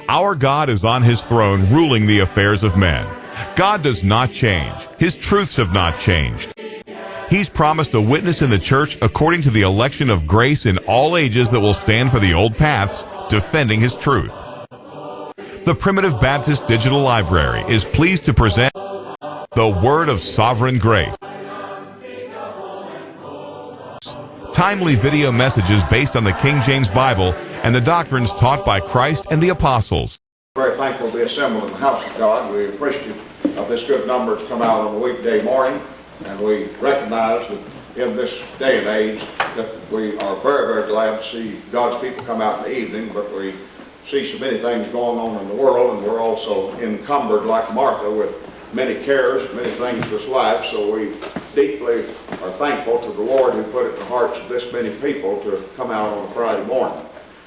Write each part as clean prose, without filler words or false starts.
Our God is on his throne ruling the affairs of men. God does not change. His truths have not changed. He's promised a witness in the church according to the election of grace in all ages that will stand for the old paths, defending his truth. The Primitive Baptist Digital Library is pleased to present the Word of Sovereign Grace. Timely video messages based on the King James Bible and the doctrines taught by Christ and the apostles. Very thankful to be assembled in the house of God. We appreciate of this good number that's come out on a weekday morning, and we recognize that in this day and age that we are very, very glad to see God's people come out in the evening, but we see so many things going on in the world, and we're also encumbered like Martha with many cares, many things in this life, so we deeply are thankful to the Lord who put it in the hearts of this many people to come out on a Friday morning.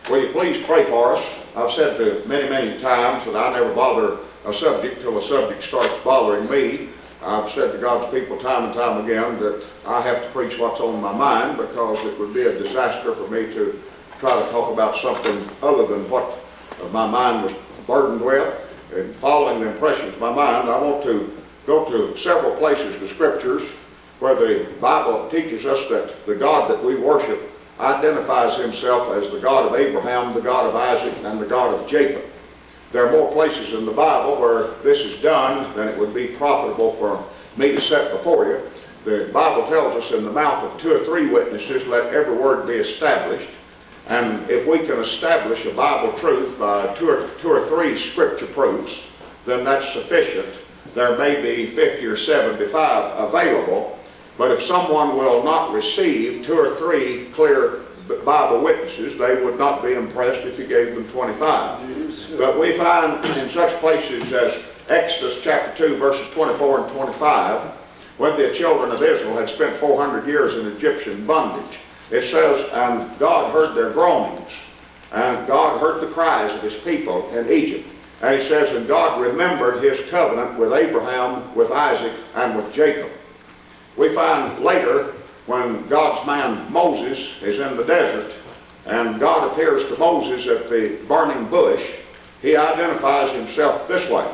Will you please pray for us? I've said to many, many times that I never bother a subject till a subject starts bothering me. I've said to God's people time and time again that I have to preach what's on my mind, because it would be a disaster for me to try to talk about something other than what my mind was burdened with. And following the impressions of my mind, I want to go to several places in the Scriptures where the Bible teaches us that the God that we worship identifies himself as the God of Abraham, the God of Isaac, and the God of Jacob. There are more places in the Bible where this is done than it would be profitable for me to set before you. The Bible tells us in the mouth of 2 or 3 witnesses, let every word be established. And if we can establish a Bible truth by two or three scripture proofs, then that's sufficient. There may be 50 or 75 available, but if someone will not receive 2 or 3 clear Bible witnesses, they would not be impressed if you gave them 25. But we find in such places as Exodus chapter 2, verses 24 and 25, when the children of Israel had spent 400 years in Egyptian bondage, it says, and God heard their groanings, and God heard the cries of his people in Egypt. And he says, and God remembered his covenant with Abraham, with Isaac, and with Jacob. We find later, when God's man Moses is in the desert, and God appears to Moses at the burning bush, he identifies himself this way.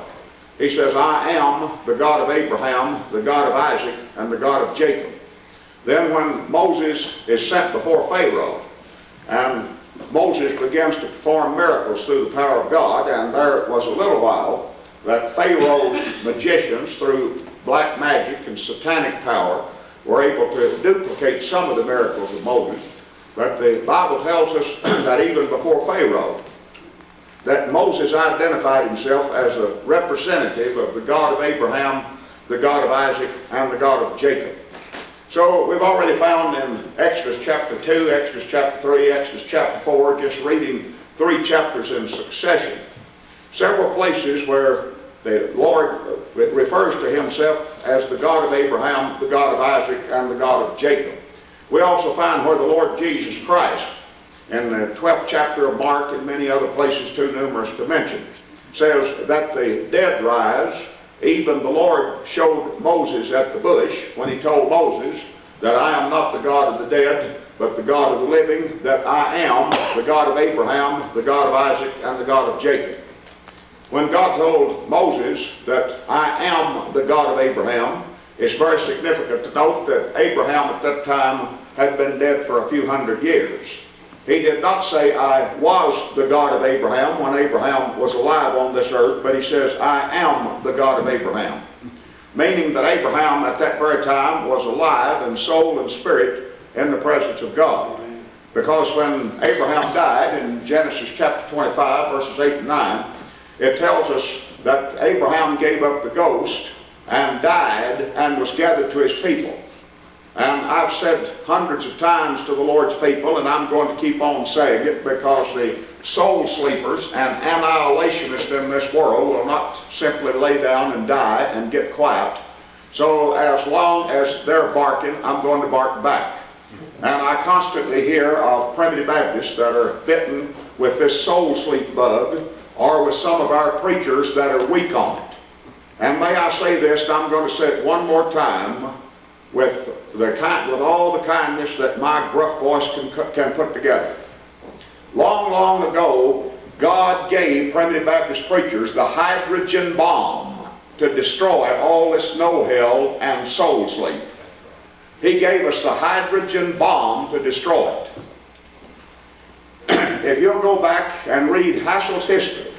He says, I am the God of Abraham, the God of Isaac, and the God of Jacob. Then when Moses is sent before Pharaoh, and Moses begins to perform miracles through the power of God, and there was a little while that Pharaoh's magicians, through black magic and satanic power, were able to duplicate some of the miracles of Moses. But the Bible tells us that even before Pharaoh, that Moses identified himself as a representative of the God of Abraham, the God of Isaac, and the God of Jacob. So we've already found in Exodus chapter 2, Exodus chapter 3, Exodus chapter 4, just reading 3 chapters in succession, several places where the Lord refers to himself as the God of Abraham, the God of Isaac, and the God of Jacob. We also find where the Lord Jesus Christ, in the 12th chapter of Mark and many other places too numerous to mention, says that the dead rise. Even the Lord showed Moses at the bush when he told Moses that I am not the God of the dead, but the God of the living, that I am the God of Abraham, the God of Isaac, and the God of Jacob. When God told Moses that I am the God of Abraham, it's very significant to note that Abraham at that time had been dead for a few hundred years. He did not say, I was the God of Abraham when Abraham was alive on this earth, but he says, I am the God of Abraham. Meaning that Abraham at that very time was alive in soul and spirit in the presence of God. Because when Abraham died in Genesis chapter 25, verses 8 and 9, it tells us that Abraham gave up the ghost and died and was gathered to his people. And I've said hundreds of times to the Lord's people, and I'm going to keep on saying it, because the soul sleepers and annihilationists in this world will not simply lay down and die and get quiet. So as long as they're barking, I'm going to bark back. And I constantly hear of primitive Baptists that are bitten with this soul sleep bug, or with some of our preachers that are weak on it. And may I say this, and I'm going to say it one more time, with all the kindness that my gruff voice can put together. Long, long ago, God gave primitive Baptist preachers the hydrogen bomb to destroy all this no-hell and soul sleep. He gave us the hydrogen bomb to destroy it. If you'll go back and read Hassel's history,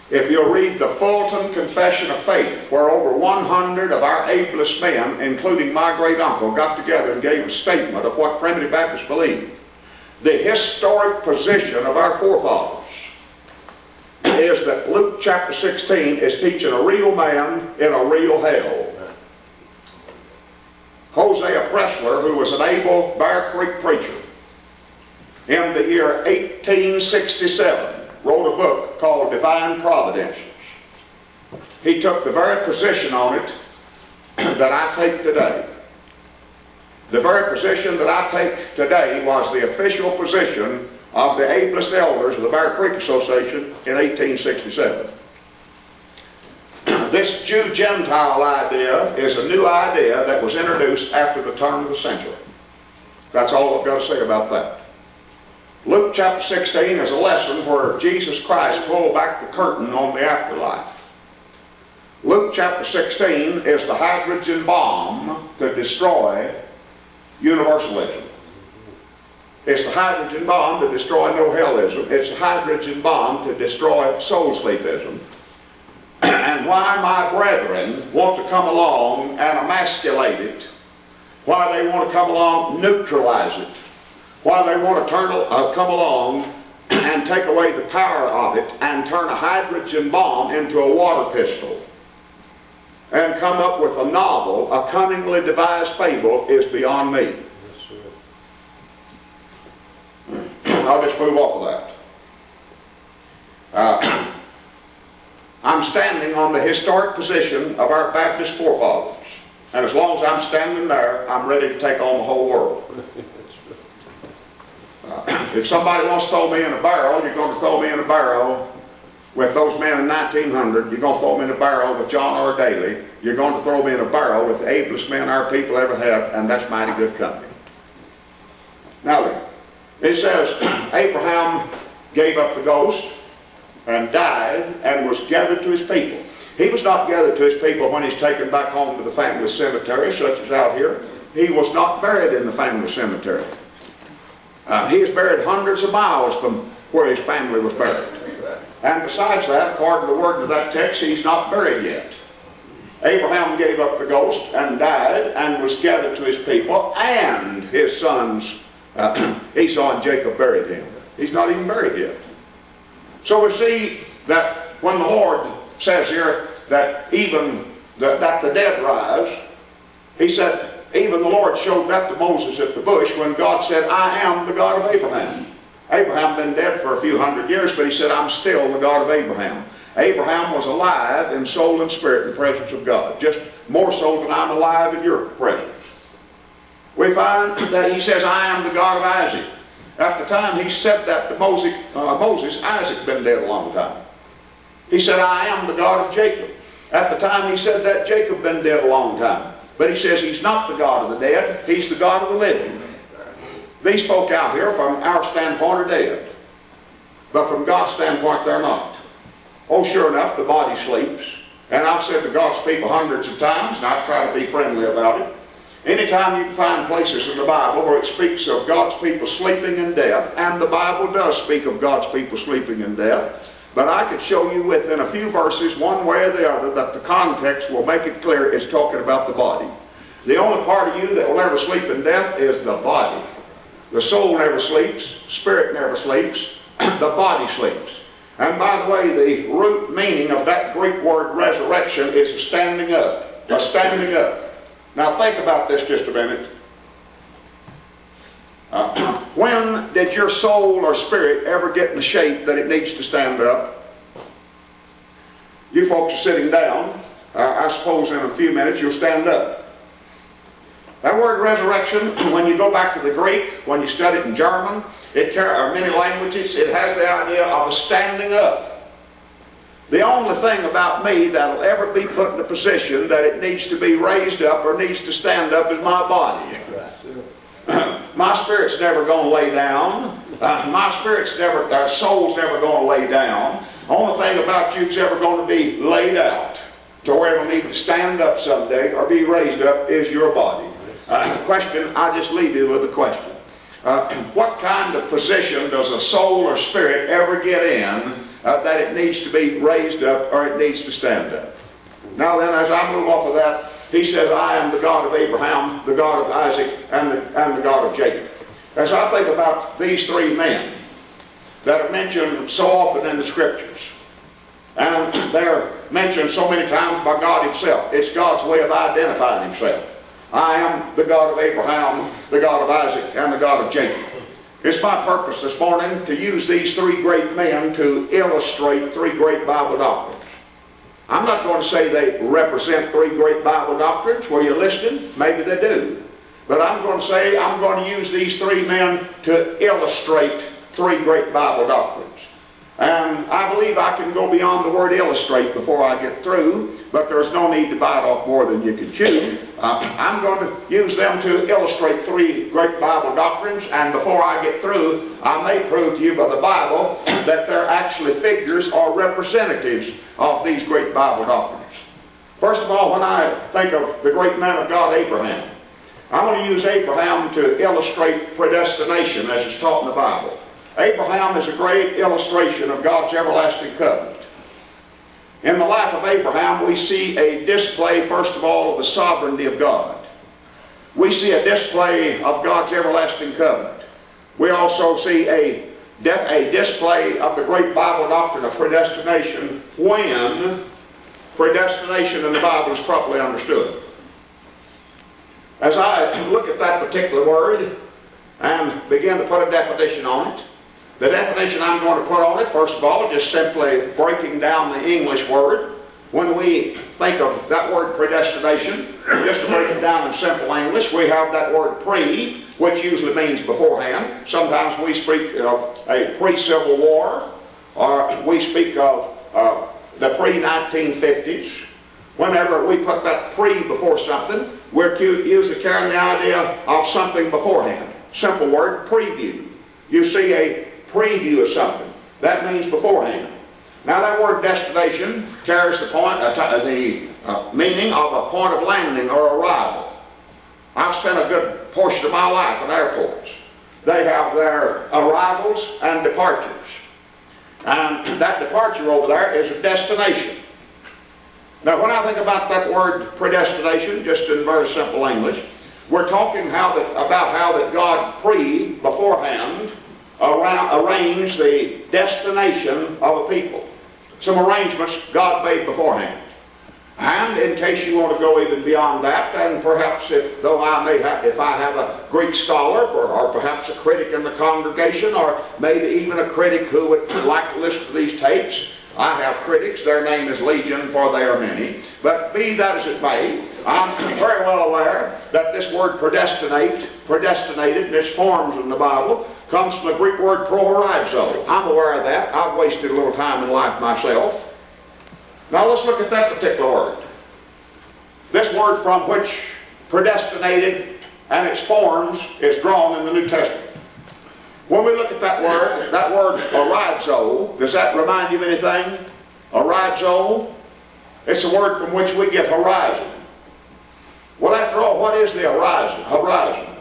if you'll read the Fulton Confession of Faith, where over 100 of our ablest men, including my great uncle, got together and gave a statement of what primitive Baptists believe, the historic position of our forefathers is that Luke chapter 16 is teaching a real man in a real hell. Hosea Pressler, who was an able Bear Creek preacher, in the year 1867, wrote a book called Divine Providences. He took the very position on it that I take today. The very position that I take today was the official position of the ablest elders of the Bear Creek Association in 1867. This Jew-Gentile idea is a new idea that was introduced after the turn of the century. That's all I've got to say about that. Luke chapter 16 is a lesson where Jesus Christ pulled back the curtain on the afterlife. Luke chapter 16 is the hydrogen bomb to destroy universalism. It's the hydrogen bomb to destroy no-hellism. It's the hydrogen bomb to destroy soul-sleepism. And why my brethren want to come along and emasculate it, why they want to come along neutralize it, why they want to come along and take away the power of it and turn a hydrogen bomb into a water pistol and come up with a novel, a cunningly devised fable, is beyond me. I'll just move off of that. I'm standing on the historic position of our Baptist forefathers. And as long as I'm standing there, I'm ready to take on the whole world. If somebody wants to throw me in a barrel, you're going to throw me in a barrel with those men in 1900. You're going to throw me in a barrel with John R. Daly. You're going to throw me in a barrel with the ablest men our people ever had, and that's mighty good company. Now then, it says Abraham gave up the ghost and died and was gathered to his people. He was not gathered to his people when he's taken back home to the family cemetery, such as out here. He was not buried in the family cemetery. He is buried hundreds of miles from where his family was buried. And besides that, according to the word of that text, he's not buried yet. Abraham gave up the ghost and died and was gathered to his people, and his sons Esau and Jacob buried him. He's not even buried yet. So we see that when the Lord says here that even that the dead rise, he said, even the Lord showed that to Moses at the bush when God said, I am the God of Abraham. Abraham had been dead for a few hundred years, but he said, I'm still the God of Abraham. Abraham was alive in soul and spirit in the presence of God, just more so than I'm alive in your presence. We find that he says, I am the God of Isaac. At the time he said that to Moses, Isaac had been dead a long time. He said, I am the God of Jacob. At the time he said that, Jacob had been dead a long time. But he says he's not the God of the dead, he's the God of the living. These folk out here, from our standpoint, are dead. But from God's standpoint, they're not. Oh, sure enough, the body sleeps. And I've said to God's people hundreds of times, and I try to be friendly about it, anytime you can find places in the Bible where it speaks of God's people sleeping in death, and the Bible does speak of God's people sleeping in death, but I could show you within a few verses, one way or the other, that the context will make it clear it's talking about the body. The only part of you that will never sleep in death is the body. The soul never sleeps, spirit never sleeps, the body sleeps. And by the way, the root meaning of that Greek word resurrection is a standing up, a standing up. Now think about this just a minute. When did your soul or spirit ever get in the shape that it needs to stand up? You folks are sitting down. I suppose in a few minutes you'll stand up. That word resurrection, when you go back to the Greek, when you study it in German, or many languages, it has the idea of a standing up. The only thing about me that'll ever be put in a position that it needs to be raised up or needs to stand up is my body. My spirit's never going to lay down. My spirit's never, soul's never going to lay down. Only thing about you that's ever going to be laid out to where it'll need to stand up someday or be raised up is your body. Question, I just leave you with a question. What kind of position does a soul or spirit ever get in that it needs to be raised up or it needs to stand up? Now then, as I move off of that, he says, I am the God of Abraham, the God of Isaac, and the God of Jacob. As I think about these three men that are mentioned so often in the Scriptures, and they're mentioned so many times by God himself, it's God's way of identifying himself. I am the God of Abraham, the God of Isaac, and the God of Jacob. It's my purpose this morning to use these three great men to illustrate three great Bible doctrines. I'm not going to say they represent three great Bible doctrines. Were you listening? Maybe they do. But I'm going to say I'm going to use these three men to illustrate three great Bible doctrines. And I believe I can go beyond the word illustrate before I get through, but there's no need to bite off more than you can chew. I'm going to use them to illustrate three great Bible doctrines, and before I get through, I may prove to you by the Bible that they're actually figures or representatives of these great Bible doctrines. First of all, when I think of the great man of God, Abraham, I'm going to use Abraham to illustrate predestination as it's taught in the Bible. Abraham is a great illustration of God's everlasting covenant. In the life of Abraham, we see a display, first of all, of the sovereignty of God. We see a display of God's everlasting covenant. We also see a display of the great Bible doctrine of predestination when predestination in the Bible is properly understood. As I look at that particular word and begin to put a definition on it, the definition I'm going to put on it, first of all, just simply breaking down the English word. When we think of that word predestination, just to break it down in simple English, we have that word pre, which usually means beforehand. Sometimes we speak of a pre-Civil War, or we speak of the pre-1950s. Whenever we put that pre before something, we're usually carrying the idea of something beforehand. Simple word, preview. You see a preview of something. That means beforehand. Now that word destination carries the meaning of a point of landing or arrival. I've spent a good portion of my life in airports. They have their arrivals and departures. And that departure over there is a destination. Now when I think about that word predestination, just in very simple English, we're talking about how that God beforehand arranged the destination of a people. Some arrangements God made beforehand. And in case you want to go even beyond that, and perhaps if I have a Greek scholar or perhaps a critic in the congregation, or maybe even a critic who would like to listen to these tapes, I have critics, their name is Legion, for they are many. But be that as it may, I'm very well aware that this word predestinated, in its forms in the Bible, comes from the Greek word prohorizo. I'm aware of that. I've wasted a little time in life myself. Now let's look at that particular word. This word from which predestinated and its forms is drawn in the New Testament. When we look at that word horizo, does that remind you of anything? Horizo? It's a word from which we get horizon. Well, after all, what is the horizon?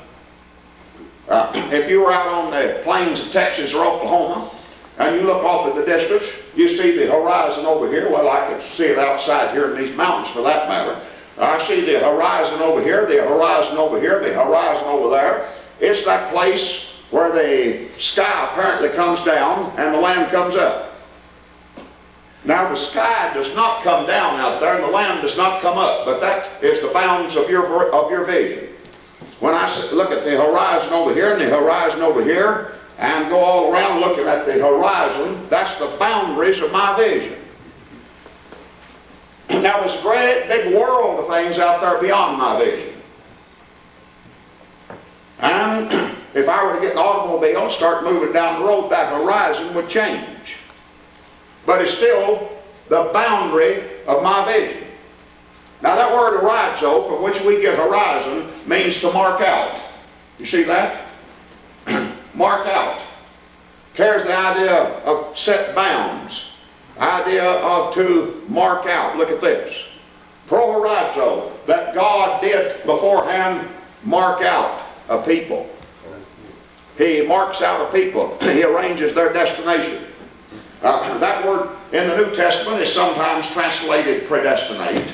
If you were out on the plains of Texas or Oklahoma, and you look off at the distance, you see the horizon over here. Well, I could see it outside here in these mountains for that matter. I see the horizon over here, the horizon over here, the horizon over there. It's that place where the sky apparently comes down and the land comes up. Now the sky does not come down out there and the land does not come up, but that is the bounds of your vision. When I look at the horizon over here and the horizon over here, and go all around looking at the horizon, that's the boundaries of my vision. Now there's a great big world of things out there beyond my vision. And if I were to get an automobile and start moving down the road, that horizon would change. But it's still the boundary of my vision. Now that word horizo, from which we get horizon, means to mark out. You see that? Mark out. carries the idea of set bounds, idea of to mark out. Look at this. Prohorizo, that God did beforehand mark out a people. He marks out a people. He arranges their destination. That word in the New Testament is sometimes translated predestinate.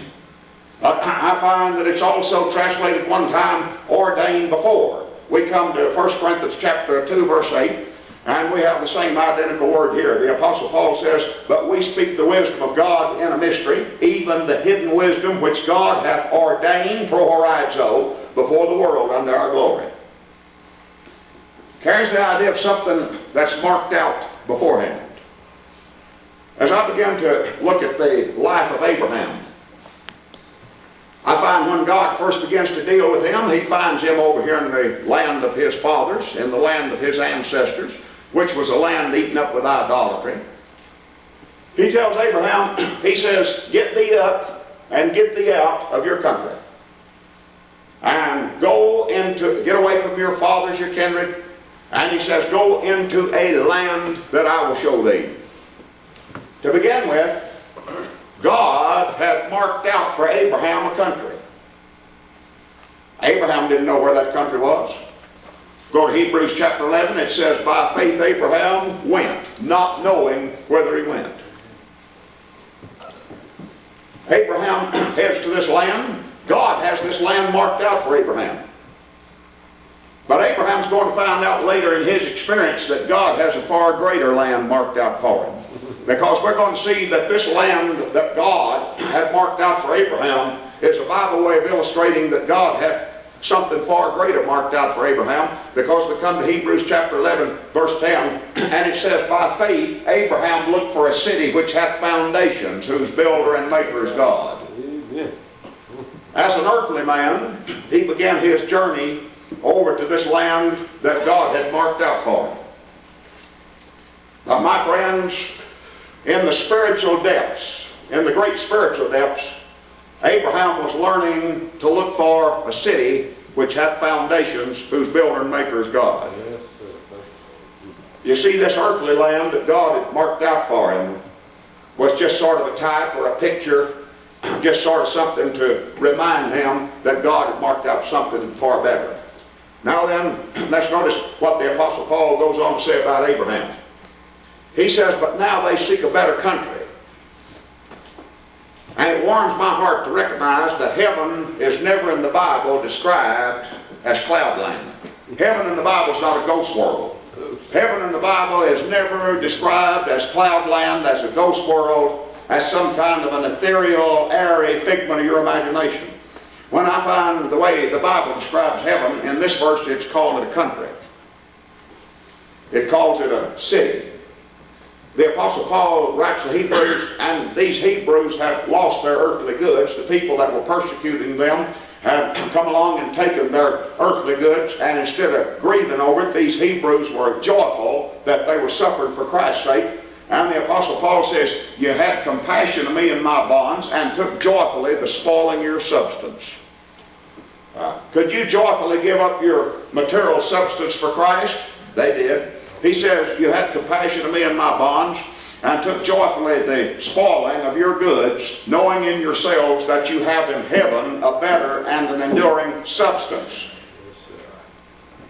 I find that it's also translated one time ordained before. We come to 1 Corinthians chapter 2 verse 8, and we have the same identical word here. The Apostle Paul says, but we speak the wisdom of God in a mystery, even the hidden wisdom which God hath ordained prohorizo before the world unto our glory. Carries the idea of something that's marked out beforehand. As I began to look at the life of Abraham, I find when God first begins to deal with him, he finds him over here in the land of his fathers, in the land of his ancestors, which was a land eaten up with idolatry. He tells Abraham, he says, get thee up and get thee out of your country. And get away from your fathers, your kindred. And he says, go into a land that I will show thee. To begin with, God had marked out for Abraham a country. Abraham didn't know where that country was. Go to Hebrews chapter 11, it says, by faith Abraham went, not knowing whither he went. Abraham heads to this land. God has this land marked out for Abraham. But Abraham's going to find out later in his experience that God has a far greater land marked out for him. Because we're going to see that this land that God had marked out for Abraham is a Bible way of illustrating that God had something far greater marked out for Abraham. Because we come to Hebrews chapter 11 verse 10, and it says, by faith Abraham looked for a city which hath foundations, whose builder and maker is God. Amen. As an earthly man, he began his journey over to this land that God had marked out for him. Now, my friends, in the spiritual depths, in the great spiritual depths, Abraham was learning to look for a city which hath foundations, whose builder and maker is God. You see, this earthly land that God had marked out for him was just sort of a type or a picture, just sort of something to remind him that God had marked out something far better. Now then, let's notice what the Apostle Paul goes on to say about Abraham. He says, but now they seek a better country. And it warms my heart to recognize that heaven is never in the Bible described as cloudland. Heaven in the Bible is not a ghost world. Heaven in the Bible is never described as cloudland, as a ghost world, as some kind of an ethereal, airy figment of your imagination. When I find the way the Bible describes heaven, in this verse it's calling it a country. It calls it a city. The Apostle Paul writes to Hebrews, and these Hebrews have lost their earthly goods. The people that were persecuting them have come along and taken their earthly goods, and instead of grieving over it, these Hebrews were joyful that they were suffering for Christ's sake. And the Apostle Paul says, you had compassion of me in my bonds, and took joyfully the spoiling of your substance. Could you joyfully give up your material substance for Christ? They did. He says, you had compassion of me in my bonds, and took joyfully the spoiling of your goods, knowing in yourselves that you have in heaven a better and an enduring substance.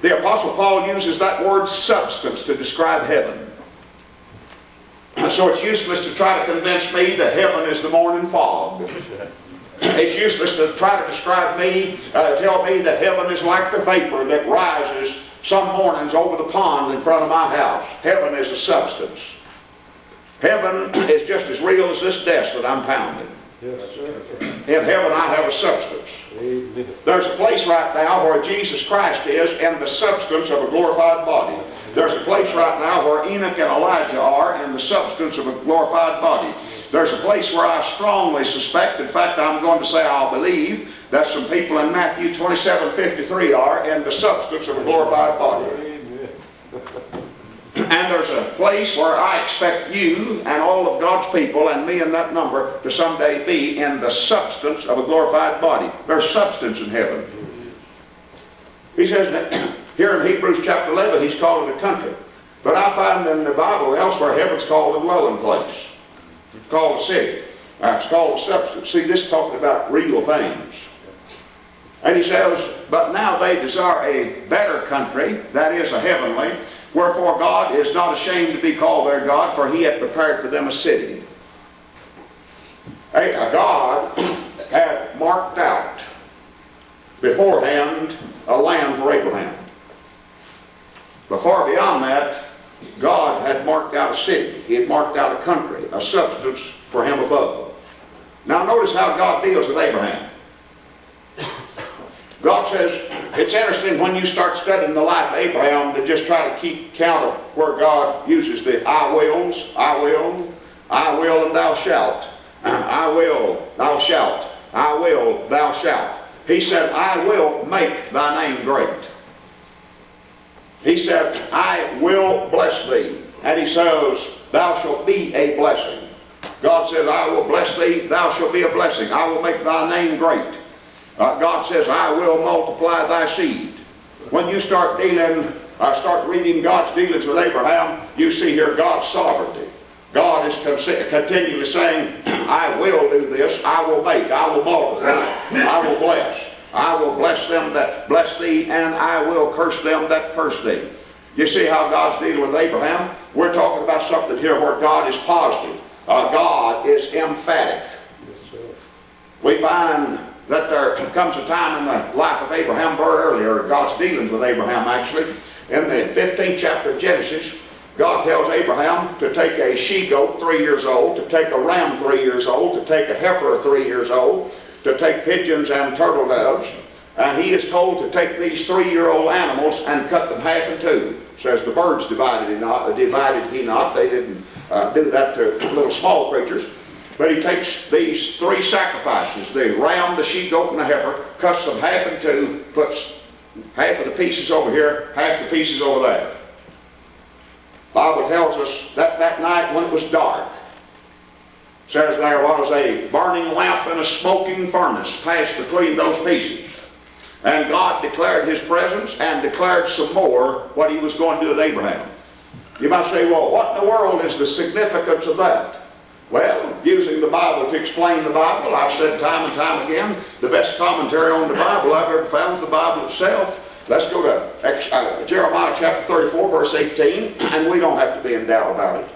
The Apostle Paul uses that word substance to describe heaven. So it's useless to try to convince me that heaven is the morning fog. It's useless to try to describe me, tell me that heaven is like the vapor that rises some mornings over the pond in front of my house. Heaven is a substance. Heaven is just as real as this desk that I'm pounding. Yes, sir. In heaven I have a substance. Amen. There's a place right now where Jesus Christ is in the substance of a glorified body. There's a place right now where Enoch and Elijah are in the substance of a glorified body. There's a place where I strongly suspect, in fact I'm going to say I'll believe, that some people in Matthew 27:53 are in the substance of a glorified body. Amen. And there's a place where I expect you and all of God's people and me in that number to someday be in the substance of a glorified body. There's substance in heaven. He says that here in Hebrews chapter 11, he's called it a country. But I find in the Bible elsewhere, heaven's called a dwelling place. It's called a city. It's called a substance. See, this is talking about real things. And he says, but now they desire a better country, that is a heavenly, wherefore God is not ashamed to be called their God, for he hath prepared for them a city. God had marked out beforehand a land for Abraham. But far beyond that, God had marked out a city. He had marked out a country, a substance for him above. Now notice how God deals with Abraham. God says, it's interesting when you start studying the life of Abraham to just try to keep count of where God uses the I wills, I will, and thou shalt. I will, thou shalt. I will, thou shalt. He said, I will make thy name great. He said, I will bless thee. And he says, thou shalt be a blessing. God says, I will bless thee, thou shalt be a blessing. I will make thy name great. God says, I will multiply thy seed. When you start reading God's dealings with Abraham, you see here God's sovereignty. God is continually saying, I will do this, I will make, I will multiply, I will bless. I will bless them that bless thee, and I will curse them that curse thee. You see how God's dealing with Abraham? We're talking about something here where God is positive. God is emphatic. We find that there comes a time in the life of Abraham very early, or God's dealings with Abraham actually. In the 15th chapter of Genesis, God tells Abraham to take a she-goat 3 years old, to take a ram 3 years old, to take a heifer 3 years old, to take pigeons and turtle doves, and he is told to take these 3-year-old animals and cut them half in two. It says the birds divided he not. They didn't do that to little small creatures. But he takes these 3 sacrifices, the ram, the she-goat, and the heifer, cuts them half in two, puts half of the pieces over here, half the pieces over there. The Bible tells us that that night when it was dark, says there was a burning lamp and a smoking furnace passed between those pieces. And God declared his presence and declared some more what he was going to do with Abraham. You might say, well, what in the world is the significance of that? Well, using the Bible to explain the Bible, I've said time and time again, the best commentary on the Bible I've ever found is the Bible itself. Let's go to Jeremiah chapter 34, verse 18, and we don't have to be in doubt about it.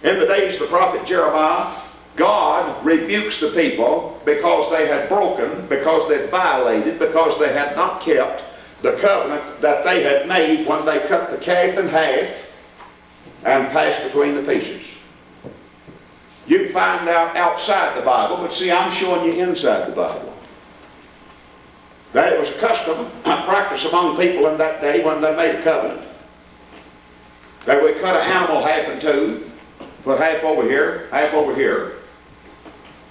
In the days of the prophet Jeremiah, God rebukes the people because they had broken, because they had violated, because they had not kept the covenant that they had made when they cut the calf in half and passed between the pieces. You can find out outside the Bible, but see, I'm showing you inside the Bible. That it was a custom, a practice among people in that day when they made a covenant, that we cut an animal half in two, put half over here,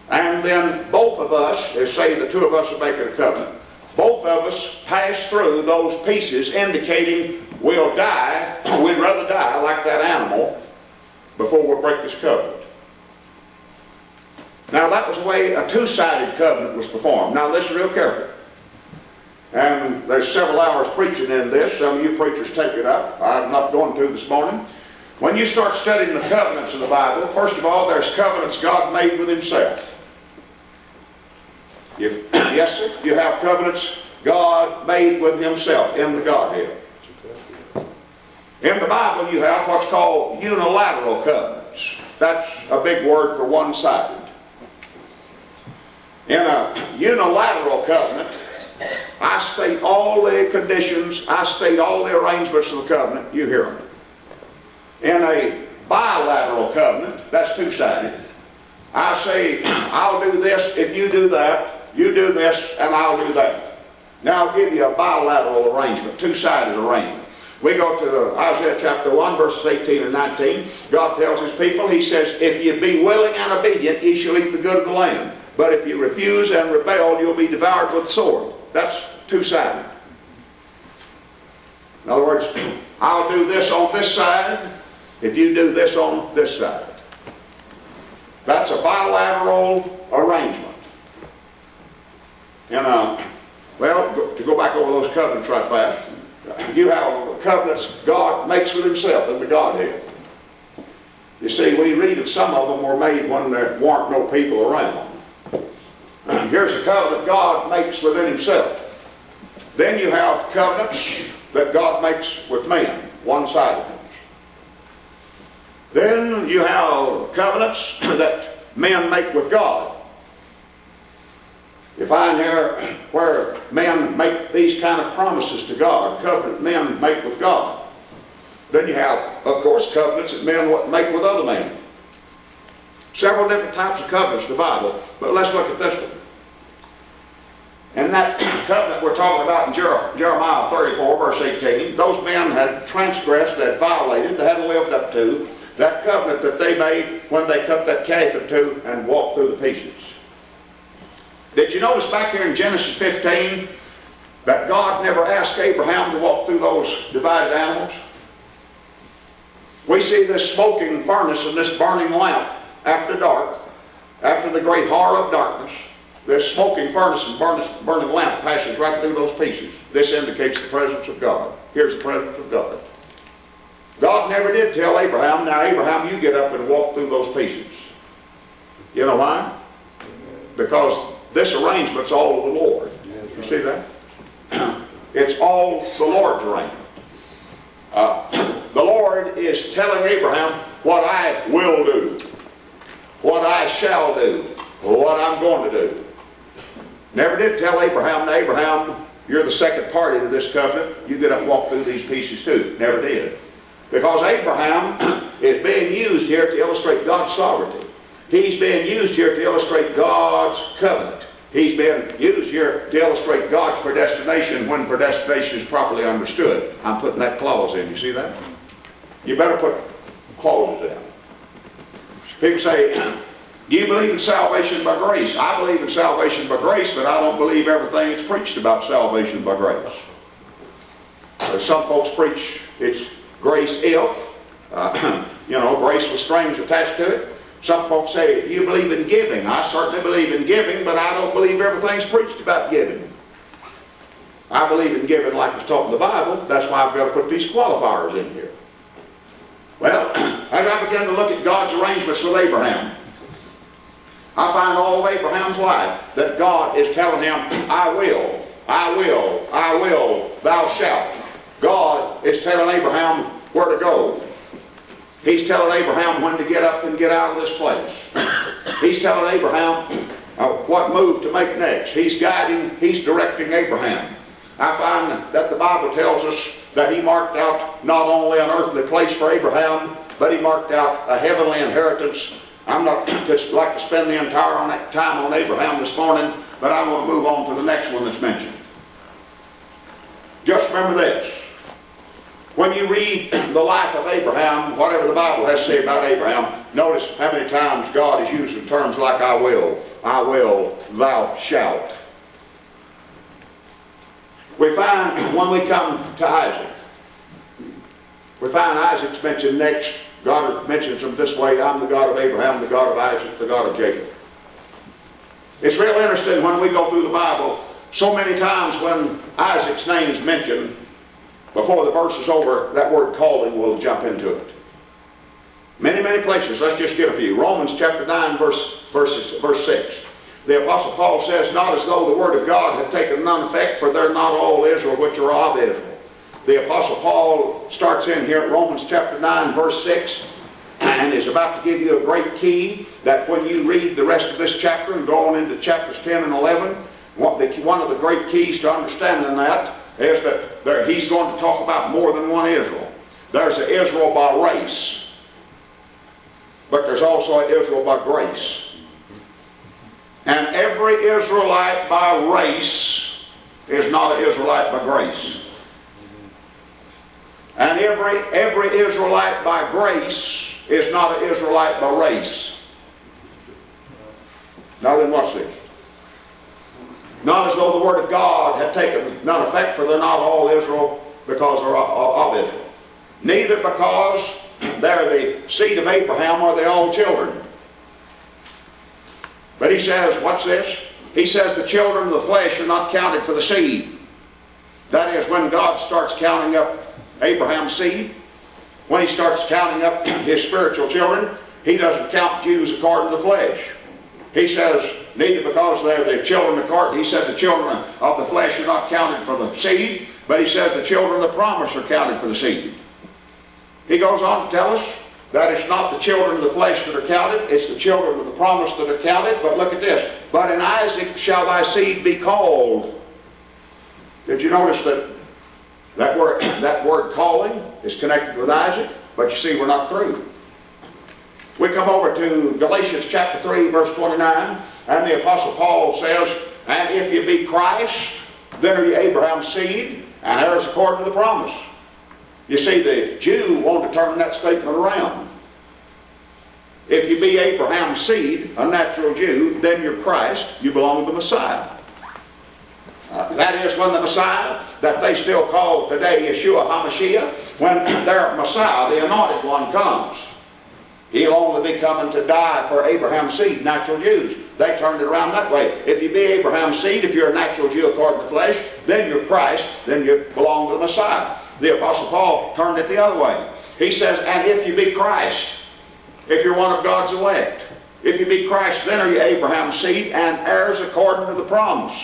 and then both of us, let's say the two of us are making a covenant, both of us pass through those pieces indicating we'll die, we'd rather die like that animal before we break this covenant. Now that was the way a two-sided covenant was performed. Now listen real carefully. And there's several hours preaching in this. Some of you preachers take it up. I'm not going to this morning. When you start studying the covenants of the Bible, first of all, there's covenants God made with himself. Yes, sir? You have covenants God made with himself in the Godhead. In the Bible, you have what's called unilateral covenants. That's a big word for one-sided. In a unilateral covenant, I state all the conditions, I state all the arrangements of the covenant, you hear them. In a bilateral covenant, that's two-sided, I say, I'll do this if you do that, you do this, and I'll do that. Now I'll give you a bilateral arrangement, two-sided arrangement. We go to Isaiah chapter 1, verses 18 and 19. God tells his people, he says, if you be willing and obedient, ye shall eat the good of the land. But if you refuse and rebel, you'll be devoured with the sword. That's two-sided. In other words, I'll do this on this side if you do this on this side. That's a bilateral arrangement. And, well, to go back over those covenants right fast, You have covenants God makes with himself in the Godhead. You see, we read of some of them were made when there weren't no people around. Here's a covenant God makes within himself. Then you have covenants that God makes with men, one-sided ones. Then you have covenants that men make with God. You find here where men make these kind of promises to God, covenant men make with God. Then you have, of course, covenants that men make with other men. Several different types of covenants in the Bible, but let's look at this one. And that covenant we're talking about in Jeremiah 34, verse 18, those men had transgressed, had violated, they hadn't lived up to that covenant that they made when they cut that calf in two and walked through the pieces. Did you notice back here in Genesis 15 that God never asked Abraham to walk through those divided animals? We see this smoking furnace and this burning lamp after dark, after the great horror of darkness. This smoking furnace and burning lamp passes right through those pieces. This indicates the presence of God. Here's the presence of God. God never did tell Abraham, now Abraham, you get up and walk through those pieces. You know why? Because this arrangement's all of the Lord. You see that? It's all the Lord's arrangement. The Lord is telling Abraham what I will do, what I shall do, what I'm going to do. Never did tell Abraham, now Abraham, you're the second party to this covenant, you get up and walk through these pieces too. Never did. Because Abraham is being used here to illustrate God's sovereignty. He's being used here to illustrate God's covenant. He's being used here to illustrate God's predestination when predestination is properly understood. I'm putting that clause in. You see that? You better put clauses in. People say, do you believe in salvation by grace? I believe in salvation by grace, but I don't believe everything that's preached about salvation by grace. Some folks preach it's grace if, grace with strings attached to it. Some folks say, do you believe in giving? I certainly believe in giving, but I don't believe everything's preached about giving. I believe in giving like it's taught in the Bible. That's why I've got to put these qualifiers in here. Well, as I begin to look at God's arrangements with Abraham, I find all of Abraham's life that God is telling him, I will, I will, I will, thou shalt. God is telling Abraham where to go. He's telling Abraham when to get up and get out of this place. He's telling Abraham what move to make next. He's guiding, he's directing Abraham. I find that the Bible tells us that he marked out not only an earthly place for Abraham, but he marked out a heavenly inheritance. I'm not just like to spend the entire time on Abraham this morning, but I want to move on to the next one that's mentioned. Just remember this. When you read the life of Abraham, whatever the Bible has to say about Abraham, notice how many times God is using terms like I will, thou shalt. We find when we come to Isaac, we find Isaac's mentioned next. God mentions him this way, I'm the God of Abraham, the God of Isaac, the God of Jacob. It's real interesting when we go through the Bible, so many times when Isaac's name is mentioned, before the verse is over, that word calling will jump into it. Many, many places. Let's just get a few. Romans chapter 9, verse 6. The Apostle Paul says, not as though the word of God had taken none effect, for they're not all Israel which are of Israel. The Apostle Paul starts in here at Romans chapter 9, verse 6, and is about to give you a great key that when you read the rest of this chapter and go on into chapters 10 and 11, one of the great keys to understanding that is that he's going to talk about more than one Israel. There's an Israel by race, but there's also an Israel by grace. And every Israelite by race is not an Israelite by grace. And every Israelite by grace is not an Israelite by race. Now then, watch this. Not as though the word of God had taken none effect, for they're not all Israel because they're of Israel. Neither because they're the seed of Abraham are they all children. But he says, watch this, he says the children of the flesh are not counted for the seed. That is, when God starts counting up Abraham's seed, when he starts counting up his spiritual children, he doesn't count Jews according to the flesh. He says, neither because they're the children of God. He said the children of the flesh are not counted for the seed, but he says the children of the promise are counted for the seed. He goes on to tell us that it's not the children of the flesh that are counted, it's the children of the promise that are counted. But look at this. But in Isaac shall thy seed be called. Did you notice that word calling is connected with Isaac? But you see, we're not through. We come over to Galatians chapter 3, verse 29, and the Apostle Paul says, and if you be Christ, then are you Abraham's seed, and heirs according to the promise. You see, the Jew wanted to turn that statement around. If you be Abraham's seed, a natural Jew, then you're Christ, you belong to the Messiah. That is, when the Messiah, that they still call today Yeshua HaMashiach, when their Messiah, the Anointed One, comes, he'll only be coming to die for Abraham's seed, natural Jews. They turned it around that way. If you be Abraham's seed, if you're a natural Jew according to the flesh, then you're Christ, then you belong to the Messiah. The Apostle Paul turned it the other way. He says, and if you be Christ, if you're one of God's elect, if you be Christ, then are you Abraham's seed and heirs according to the promise.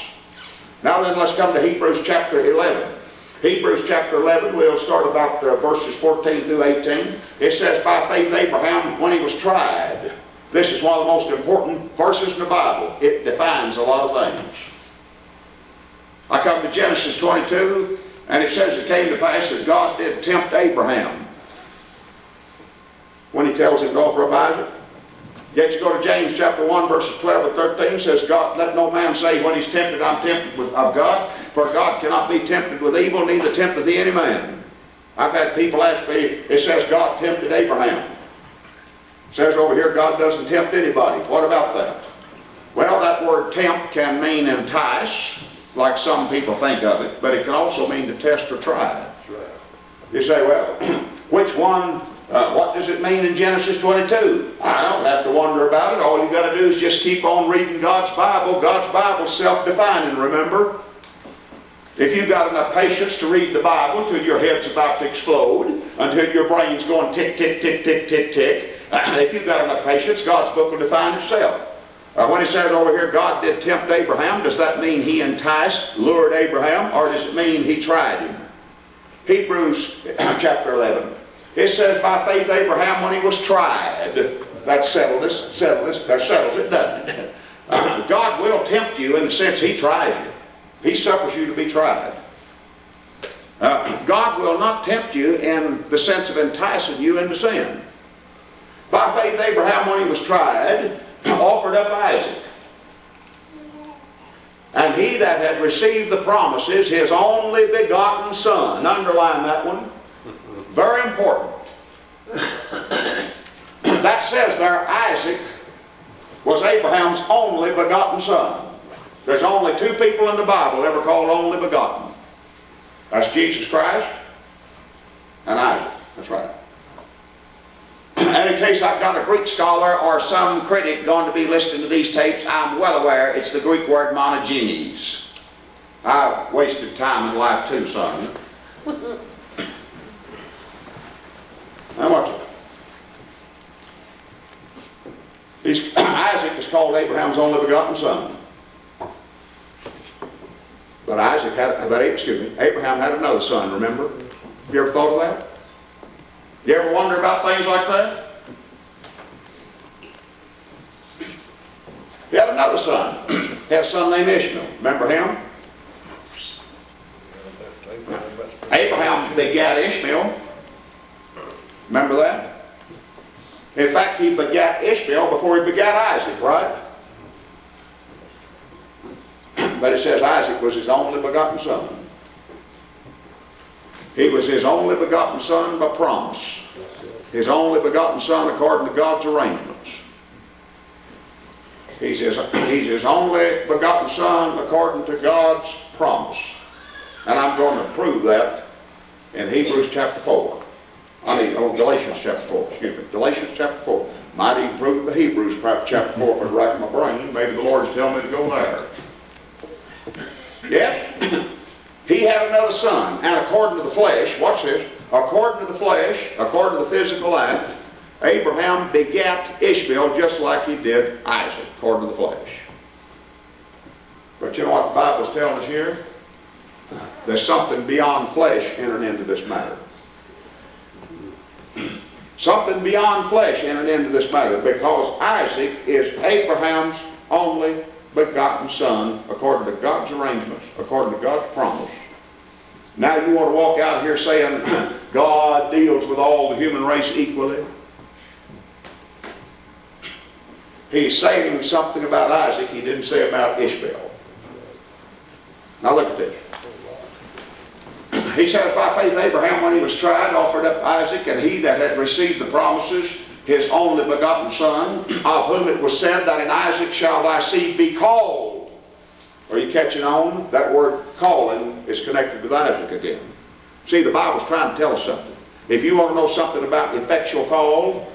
Now then, let's come to Hebrews chapter 11. Hebrews chapter 11, we'll start about verses 14 through 18. It says, by faith Abraham, when he was tried. This is one of the most important verses in the Bible. It defines a lot of things. I come to Genesis 22, and it says it came to pass that God did tempt Abraham when he tells him to offer up Isaac. Yet you go to James chapter 1, verses 12 and 13, it says, God, let no man say when he's tempted, I'm tempted of God, for God cannot be tempted with evil, neither tempteth he any man. I've had people ask me, it says God tempted Abraham. It says over here God doesn't tempt anybody. What about that? Well, that word tempt can mean entice, like some people think of it, but it can also mean to test or try. You say, well, which one? What does it mean in Genesis 22? I don't have to wonder about it. All you got to do is just keep on reading God's Bible. God's Bible's self-defining, remember? If you've got enough patience to read the Bible until your head's about to explode, until your brain's going tick, tick, tick, tick, tick, tick, if you've got enough patience, God's book will define itself. When it says over here, God did tempt Abraham, does that mean he enticed, lured Abraham, or does it mean he tried him? Hebrews chapter 11. It says, by faith Abraham, when he was tried. That settles it, doesn't it? God will tempt you in the sense he tries you. He suffers you to be tried. God will not tempt you in the sense of enticing you into sin. By faith Abraham, when he was tried, offered up Isaac. And he that had received the promises, his only begotten son. Underline that one. Very important. That says there, Isaac was Abraham's only begotten son. There's only two people in the Bible ever called only begotten. That's Jesus Christ and Isaac. That's right. And in case I've got a Greek scholar or some critic going to be listening to these tapes, I'm well aware it's the Greek word monogenes. I've wasted time in life too, son. Now watch it. Isaac is called Abraham's only begotten son. But Abraham had another son, remember? Have you ever thought of that? You ever wonder about things like that? He had another son. He had a son named Ishmael. Remember him? Abraham begat Ishmael. Remember that? In fact, he begat Ishmael before he begat Isaac, right? But it says Isaac was his only begotten son. He was his only begotten son by promise. His only begotten son according to God's arrangements. He's his only begotten son according to God's promise. And I'm going to prove that in Hebrews chapter 4. Galatians chapter 4, Galatians chapter 4. Might even prove the Hebrews chapter 4 if I rack my brain. Maybe the Lord's telling me to go there. Yes? he had another son, and according to the flesh, watch this, according to the flesh, according to the physical act, Abraham begat Ishmael just like he did Isaac, according to the flesh. But you know what the Bible's telling us here? There's something beyond flesh entering into this matter. Something beyond flesh entered into this matter, because Isaac is Abraham's only begotten son, according to God's arrangements, according to God's promise. Now you want to walk out here saying God deals with all the human race equally? He's saying something about Isaac he didn't say about Ishmael. Now look at this. He says, by faith Abraham, when he was tried, offered up Isaac, and he that had received the promises, his only begotten son, of whom it was said that in Isaac shall thy seed be called. Are you catching on? That word calling is connected with Isaac again. See, the Bible's trying to tell us something. If you want to know something about the effectual call,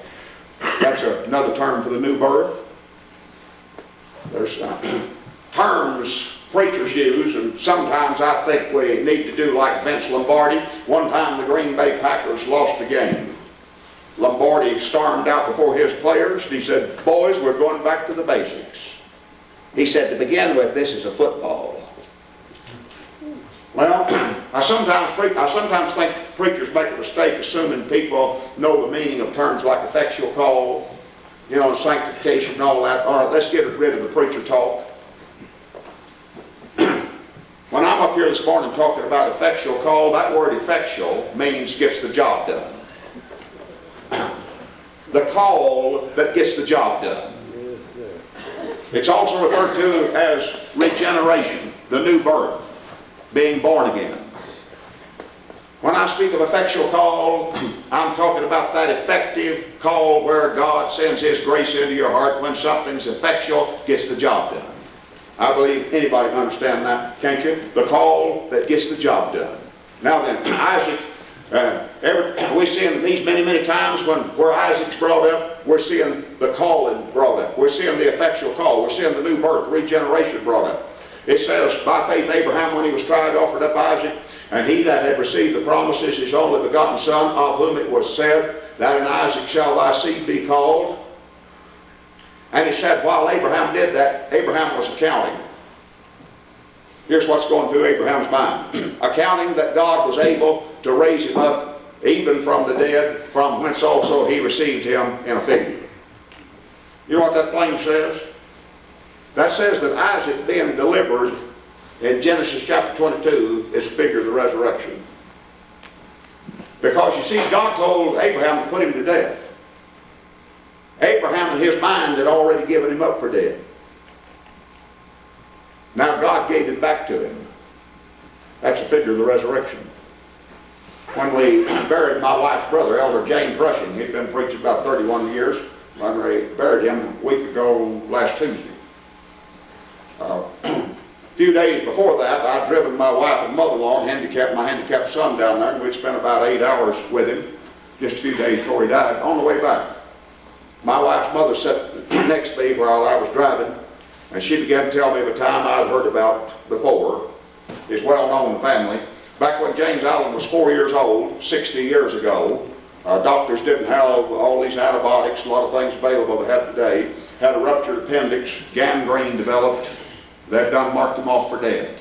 that's another term for the new birth. There's terms preachers use, and sometimes I think we need to do like Vince Lombardi. One time the Green Bay Packers lost the game. Lombardi stormed out before his players. He said, boys, we're going back to the basics. He said, to begin with, this is a football. Well, I sometimes think preachers make a mistake assuming people know the meaning of terms like effectual call, you know, sanctification and all that. All right, let's get rid of the preacher talk. When I'm up here this morning talking about effectual call, that word effectual means gets the job done. The call that gets the job done. It's also referred to as regeneration, the new birth, being born again. When I speak of effectual call, I'm talking about that effective call where God sends His grace into your heart when something's effectual, gets the job done. I believe anybody can understand that, can't you? The call that gets the job done. Now then, Isaac, we're seeing these many times where Isaac's brought up, we're seeing the calling brought up. We're seeing the effectual call. We're seeing the new birth, regeneration brought up. It says, by faith Abraham, when he was tried, offered up Isaac, and he that had received the promises, his only begotten son, of whom it was said, that in Isaac shall thy seed be called. And he said, while Abraham did that, Abraham was accounting. Here's what's going through Abraham's mind. Accounting that God was able to raise him up, even from the dead, from whence also he received him in a figure. You know what that plain says? That says that Isaac being delivered in Genesis chapter 22 is a figure of the resurrection. Because you see, God told Abraham to put him to death. Abraham in his mind had already given him up for dead. Now God gave it back to him. That's a figure of the resurrection. When we buried my wife's brother, Elder James Rushing, he'd been preaching about 31 years. When we buried him a week ago last Tuesday. A few days before that, I'd driven my wife and mother-in-law and my handicapped son down there, and we'd spent about 8 hours with him, just a few days before he died, on the way back. My wife's mother sat next to me while I was driving, and she began to tell me of a time I'd heard about before. It's well known in the family. Back when James Allen was 4 years old, 60 years ago, doctors didn't have all these antibiotics, a lot of things available they have today. Had a ruptured appendix, gangrene developed. They'd done marked him off for dead.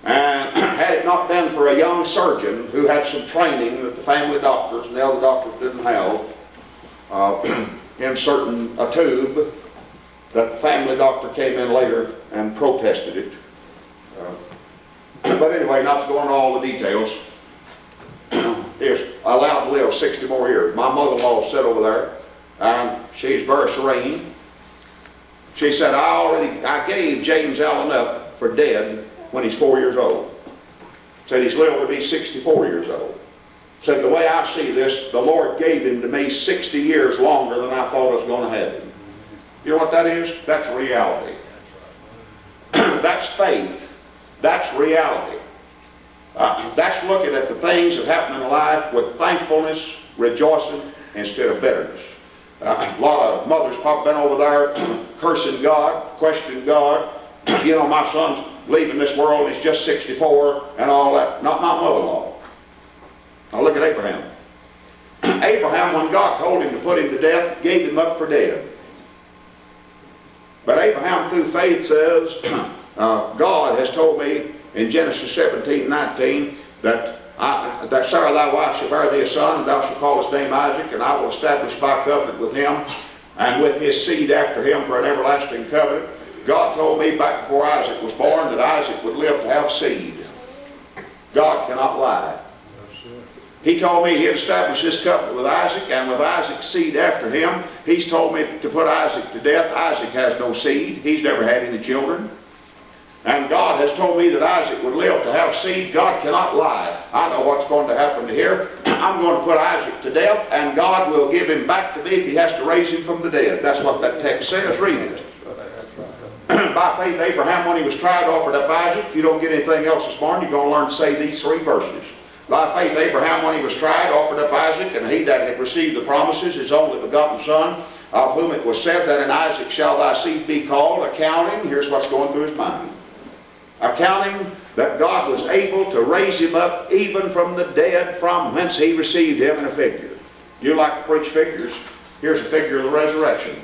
And had it not been for a young surgeon who had some training that the family doctors and the other doctors didn't have, inserting a tube, that the family doctor came in later and protested it. But anyway, not to go into all the details, he was allowed to live 60 more years. My mother-in-law sat over there, and she's very serene. She said, I gave James Allen up for dead when he's 4 years old. Said he's lived to be 64 years old. Said the way I see this, the Lord gave him to me 60 years longer than I thought I was going to have him. You know what that is? That's reality. That's faith. That's reality. That's looking at the things that happen in life with thankfulness, rejoicing, instead of bitterness. A lot of mothers probably been over there cursing God, questioning God. You know, my son's leaving this world, he's just 64 and all that. Not my mother-in-law. Now look at Abraham. Abraham, when God told him to put him to death, gave him up for dead. But Abraham, through faith, says, God has told me in Genesis 17:19 that Sarah thy wife shall bear thee a son, and thou shalt call his name Isaac, and I will establish my covenant with him and with his seed after him for an everlasting covenant. God told me back before Isaac was born that Isaac would live to have seed. God cannot lie. He told me he'd establish this covenant with Isaac, and with Isaac's seed after him. He's told me to put Isaac to death. Isaac has no seed. He's never had any children. And God has told me that Isaac would live to have seed. God cannot lie. I know what's going to happen here. I'm going to put Isaac to death, and God will give him back to me if he has to raise him from the dead. That's what that text says. Read it. By faith, Abraham, when he was tried, offered up Isaac. If you don't get anything else this morning, you're going to learn to say these 3 verses. By faith, Abraham, when he was tried, offered up Isaac, and he that had received the promises, his only begotten son, of whom it was said that in Isaac shall thy seed be called, accounting, here's what's going through his mind, accounting that God was able to raise him up even from the dead, from whence he received him in a figure. You like to preach figures? Here's a figure of the resurrection.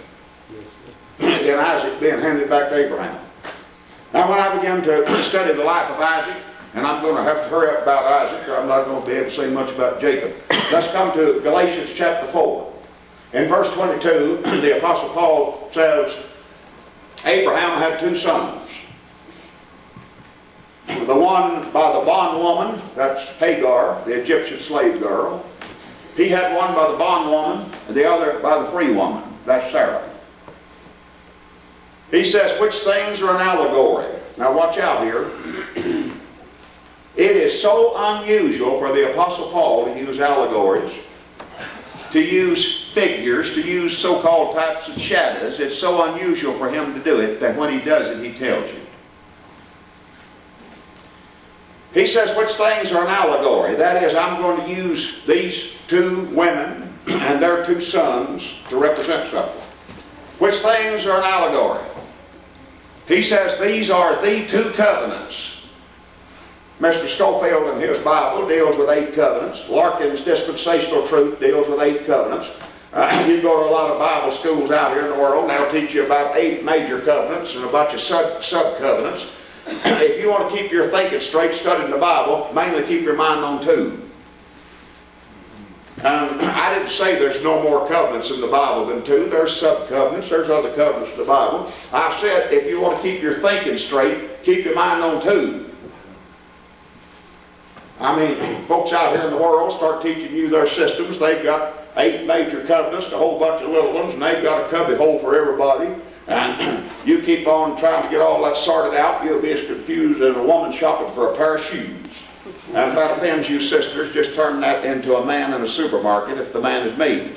In Isaac being handed back to Abraham. Now when I began to study the life of Isaac, and I'm going to have to hurry up about Isaac, or I'm not going to be able to say much about Jacob. Let's come to Galatians chapter 4. In verse 22, the Apostle Paul says, Abraham had 2 sons. The one by the bondwoman, that's Hagar, the Egyptian slave girl. He had one by the bondwoman, and the other by the free woman, that's Sarah. He says, which things are an allegory. Now watch out here. It is so unusual for the Apostle Paul to use allegories, to use figures, to use so-called types and shadows. It's so unusual for him to do it that when he does it, he tells you. He says, which things are an allegory? That is, I'm going to use these 2 women and their 2 sons to represent something. Which things are an allegory? He says, these are the 2 covenants. Mr. Schofield in his Bible deals with 8 covenants. Larkin's Dispensational Truth deals with 8 covenants. You go to a lot of Bible schools out here in the world, and they'll teach you about 8 major covenants and a bunch of sub-covenants. If you want to keep your thinking straight, studying the Bible, mainly keep your mind on 2. I didn't say there's no more covenants in the Bible than 2. There's sub-covenants. There's other covenants in the Bible. I said if you want to keep your thinking straight, keep your mind on 2. I mean, folks out here in the world start teaching you their systems. They've got 8 major covenants, a whole bunch of little ones, and they've got a cubby hole for everybody. And you keep on trying to get all that sorted out, you'll be as confused as a woman shopping for a pair of shoes. And if that offends you sisters, just turn that into a man in a supermarket if the man is me.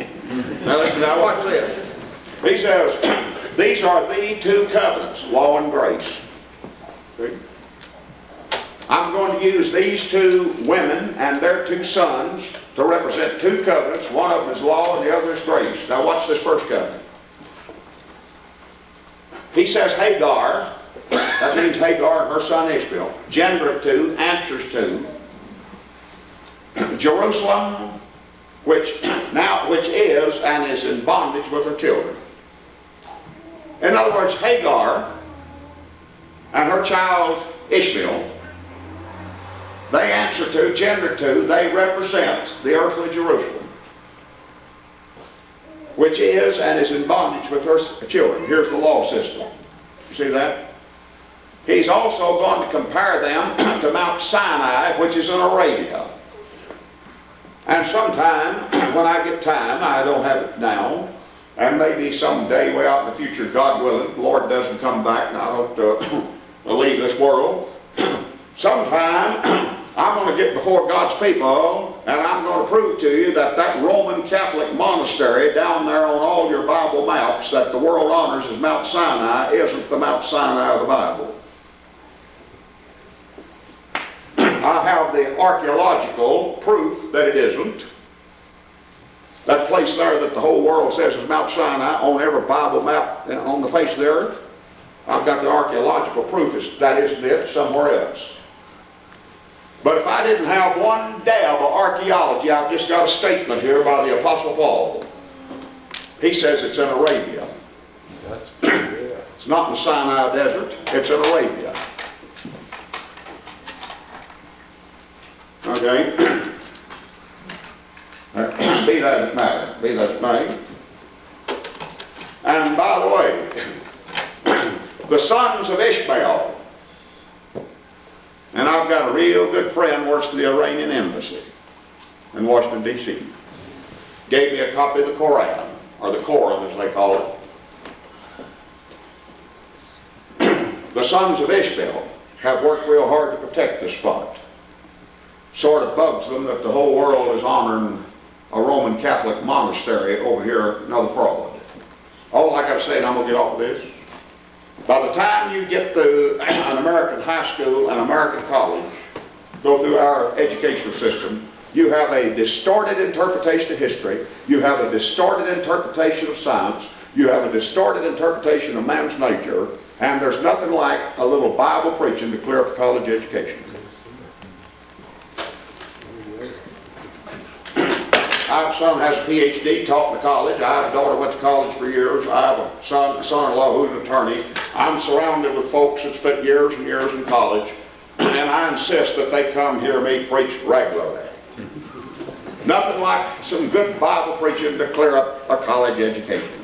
Now watch this. He says, these are the 2 covenants, law and grace. See? I'm going to use these 2 women and their 2 sons to represent 2 covenants. One of them is law and the other is grace. Now watch this first covenant. He says Hagar, that means Hagar and her son Ishmael, gendereth to, answers to, Jerusalem, which is and is in bondage with her children. In other words, Hagar and her child Ishmael, they answer to, gender to, they represent the earthly Jerusalem, which is and is in bondage with her children. Here's the law system. You see that? He's also going to compare them to Mount Sinai, which is in Arabia. And sometime, when I get time, I don't have it now, and maybe someday way out in the future, God willing, if the Lord doesn't come back and I don't leave this world, sometime I'm going to get before God's people and I'm going to prove to you that that Roman Catholic monastery down there on all your Bible maps that the world honors as Mount Sinai isn't the Mount Sinai of the Bible. I have the archaeological proof that it isn't. That place there that the whole world says is Mount Sinai on every Bible map on the face of the earth. I've got the archaeological proof that isn't it somewhere else. But if I didn't have one dab of archaeology, I've just got a statement here by the Apostle Paul. He says it's in Arabia. It's not in the Sinai Desert, it's in Arabia. Okay? Be that it matter, be that it may. And by the way, the sons of Ishmael, and I've got a real good friend who works for the Iranian embassy in Washington, D.C. Gave me a copy of the Koran, or the Koran as they call it. The sons of Ishmael have worked real hard to protect this spot. Sort of bugs them that the whole world is honoring a Roman Catholic monastery over here, another fraud. All I got to say, and I'm going to get off of this, by the time you get through an American high school and American college, go through our educational system, you have a distorted interpretation of history, you have a distorted interpretation of science, you have a distorted interpretation of man's nature, and there's nothing like a little Bible preaching to clear up a college education. I have a son who has a PhD, taught in the college. I have a daughter who went to college for years. I have a son-in-law who's an attorney. I'm surrounded with folks that spent years and years in college, and I insist that they come hear me preach regularly. Nothing like some good Bible preaching to clear up a college education.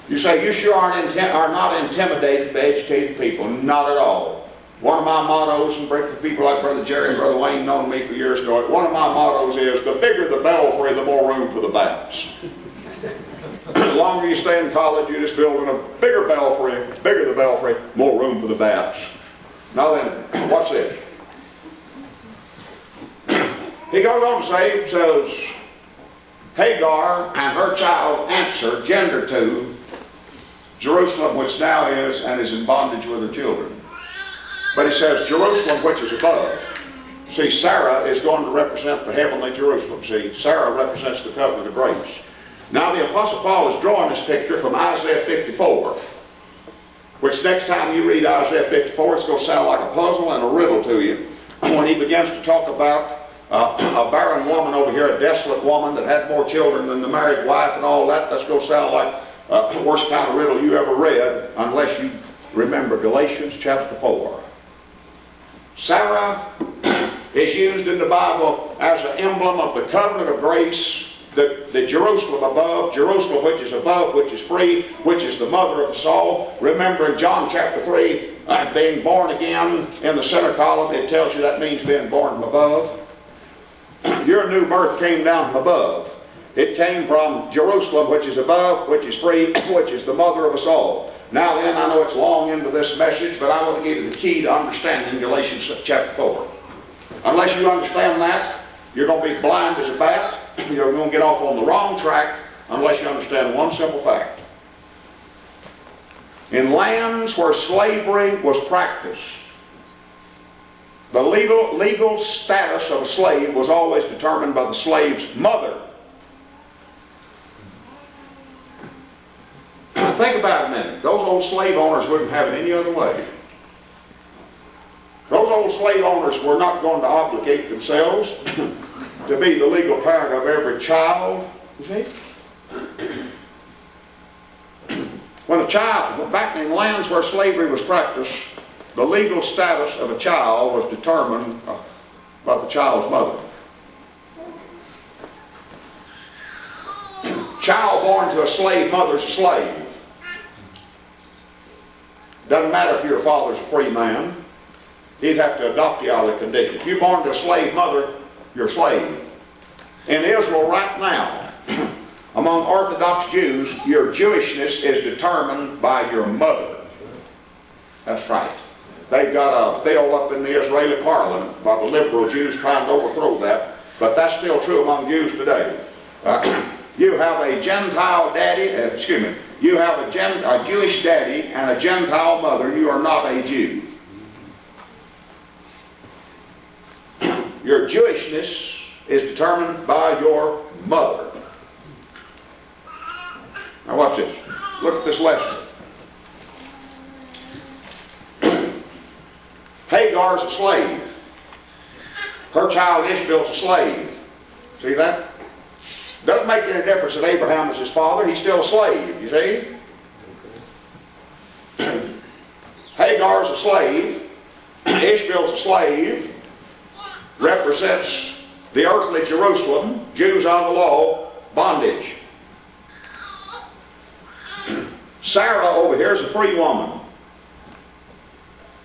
You say, you sure are not intimidated by educated people. Not at all. One of my mottos, and for people like Brother Jerry and Brother Wayne known me for years ago, one of my mottos is, the bigger the belfry, the more room for the bats. The longer you stay in college, you're just building a bigger the belfry, more room for the bats. Now then, watch this. He goes on to say, says, Hagar and her child answered, gender to, Jerusalem, which now is and is in bondage with her children. But he says, Jerusalem, which is above. See, Sarah is going to represent the heavenly Jerusalem. See, Sarah represents the covenant of grace. Now the Apostle Paul is drawing this picture from Isaiah 54, which next time you read Isaiah 54, it's going to sound like a puzzle and a riddle to you. When he begins to talk about a barren woman over here, a desolate woman that had more children than the married wife and all that, that's going to sound like the worst kind of riddle you ever read, unless you remember Galatians chapter 4. Sarah is used in the Bible as an emblem of the covenant of grace, the Jerusalem above, Jerusalem which is above, which is free, which is the mother of us all. Remember in John chapter 3, being born again in the center column, it tells you that means being born from above. Your new birth came down from above. It came from Jerusalem, which is above, which is free, which is the mother of us all. Now then, I know it's long into this message, but I want to give you the key to understanding Galatians chapter 4. Unless you understand that, you're going to be blind as a bat. You're going to get off on the wrong track unless you understand one simple fact. In lands where slavery was practiced, the legal status of a slave was always determined by the slave's mother. Think about it a minute. Those old slave owners wouldn't have it any other way. Those old slave owners were not going to obligate themselves to be the legal parent of every child. You see? When a child, back in lands where slavery was practiced, the legal status of a child was determined by the child's mother. Child born to a slave mother's a slave. Doesn't matter if your father's a free man. He'd have to adopt you out of the condition. If you're born to a slave mother, you're a slave. In Israel right now, among Orthodox Jews, your Jewishness is determined by your mother. That's right. They've got a bill up in the Israeli parliament by the liberal Jews trying to overthrow that, but that's still true among Jews today. You have a Gentile daddy, you have a Jewish daddy and a Gentile mother. You are not a Jew. Your Jewishness is determined by your mother. Now watch this. Look at this lesson. Hagar's a slave. Her child Ishmael's a slave. See that? Doesn't make any difference that Abraham was his father. He's still a slave, you see? Hagar's a slave. Ishmael's a slave. Represents the earthly Jerusalem. Jews on the law, bondage. Sarah over here is a free woman.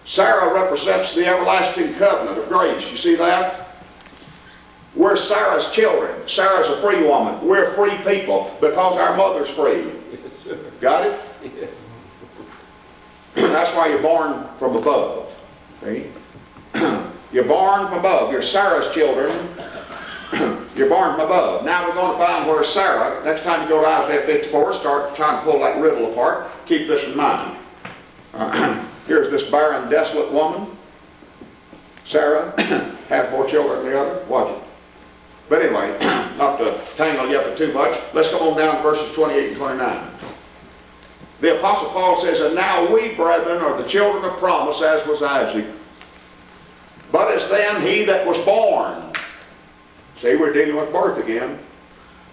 Sarah represents the everlasting covenant of grace. You see that? We're Sarah's children. Sarah's a free woman. We're free people because our mother's free. Yes, Got it? yeah. That's why you're born from above. See? You're born from above. You're Sarah's children. You're born from above. Now we're going to find where Sarah, next time you go to Isaiah 54, start trying to pull that riddle apart. Keep this in mind. Here's this barren, desolate woman. Sarah has more children than the other. Watch it. But anyway, not to tangle you up too much, let's go on down to verses 28 and 29. The Apostle Paul says, and now we, brethren, are the children of promise, as was Isaac. But as then he that was born. See, we're dealing with birth again.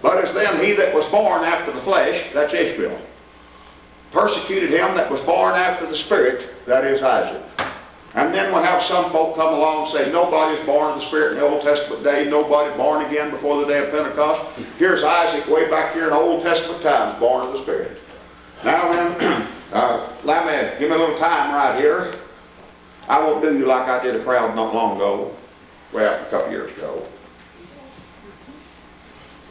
But as then he that was born after the flesh, that's Ishmael, persecuted him that was born after the Spirit, that is Isaac. And then we'll have some folk come along and say, nobody's born of the Spirit in the Old Testament day, nobody born again before the day of Pentecost. Here's Isaac way back here in the Old Testament times, born of the Spirit. Now then, give me a little time right here. I won't do you like I did a crowd not long ago, well, a couple years ago.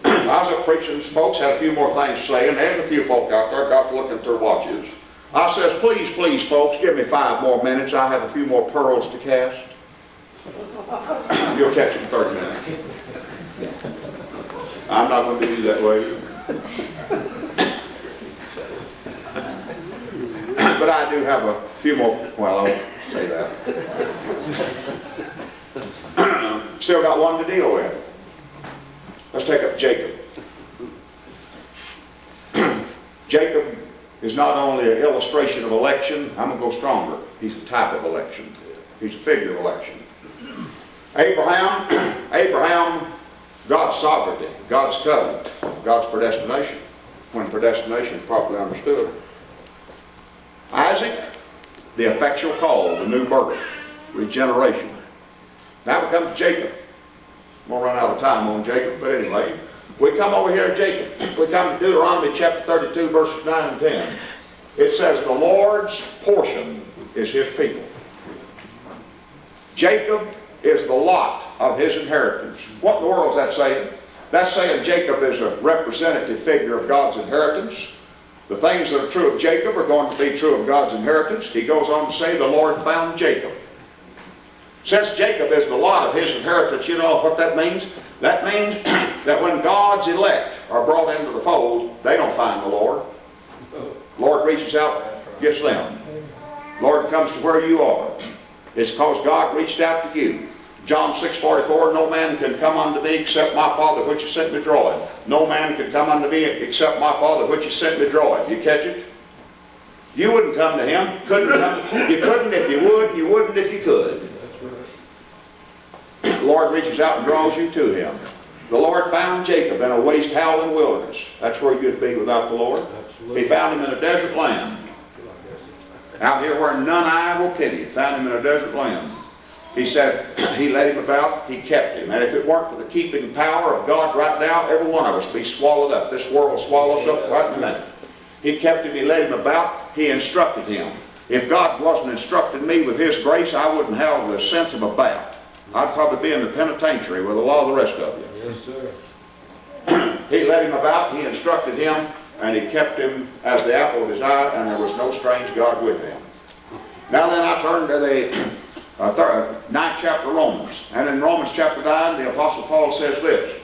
I was up preaching, folks had a few more things to say, and there's a few folk out there got to look at their watches. I says, please, please, folks, give me 5 more minutes. I have a few more pearls to cast. You'll catch it in 30 minutes. I'm not going to do that way. But I do have a few more, well, I'll say that. Still got one to deal with. Let's take up Jacob. Jacob is not only an illustration of election, I'm going to go stronger. He's a type of election. He's a figure of election. Abraham, God's sovereignty, God's covenant, God's predestination, when predestination is properly understood. Isaac, the effectual call, the new birth, regeneration. Now we come to Jacob. I'm going to run out of time on Jacob, but anyway, we come over here to Jacob. We come to Deuteronomy chapter 32, verses 9 and 10. It says, the Lord's portion is his people. Jacob is the lot of his inheritance. What in the world is that saying? That's saying Jacob is a representative figure of God's inheritance. The things that are true of Jacob are going to be true of God's inheritance. He goes on to say, the Lord found Jacob. Since Jacob is the lot of his inheritance, you know what that means? That means that when God's elect are brought into the fold, they don't find the Lord. The Lord reaches out, gets them. Lord comes to where you are. It's because God reached out to you. John 6:44, no man can come unto me except my Father which has sent me draw him. No man can come unto me except my Father which has sent me draw him. You catch it? You wouldn't come to him. Couldn't come. You couldn't if you would. You wouldn't if you could. The Lord reaches out and draws you to him. The Lord found Jacob in a waste howling wilderness. That's where you'd be without the Lord. He found him in a desert land. Out here where none eye will pity. Found him in a desert land. He said, he led him about, he kept him. And if it weren't for the keeping power of God right now, every one of us would be swallowed up. This world swallows up right in a minute. He kept him, he led him about, he instructed him. If God wasn't instructing me with his grace, I wouldn't have the sense of a bat. I'd probably be in the penitentiary with a lot of the rest of you. Yes, sir. He led him about, he instructed him, and he kept him as the apple of his eye, and there was no strange God with him. Now then I turn to the 9th chapter of Romans. And in Romans chapter 9, the Apostle Paul says this.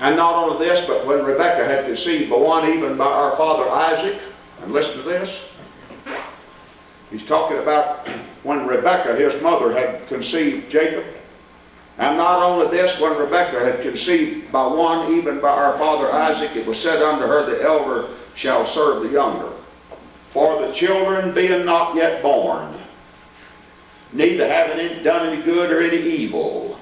And not only this, but when Rebekah had conceived by one, even by our father Isaac, and listen to this, he's talking about when Rebekah, his mother, had conceived Jacob. And not only this, when Rebekah had conceived by one, even by our father Isaac, it was said unto her, the elder shall serve the younger. For the children being not yet born, neither having done any good or any evil.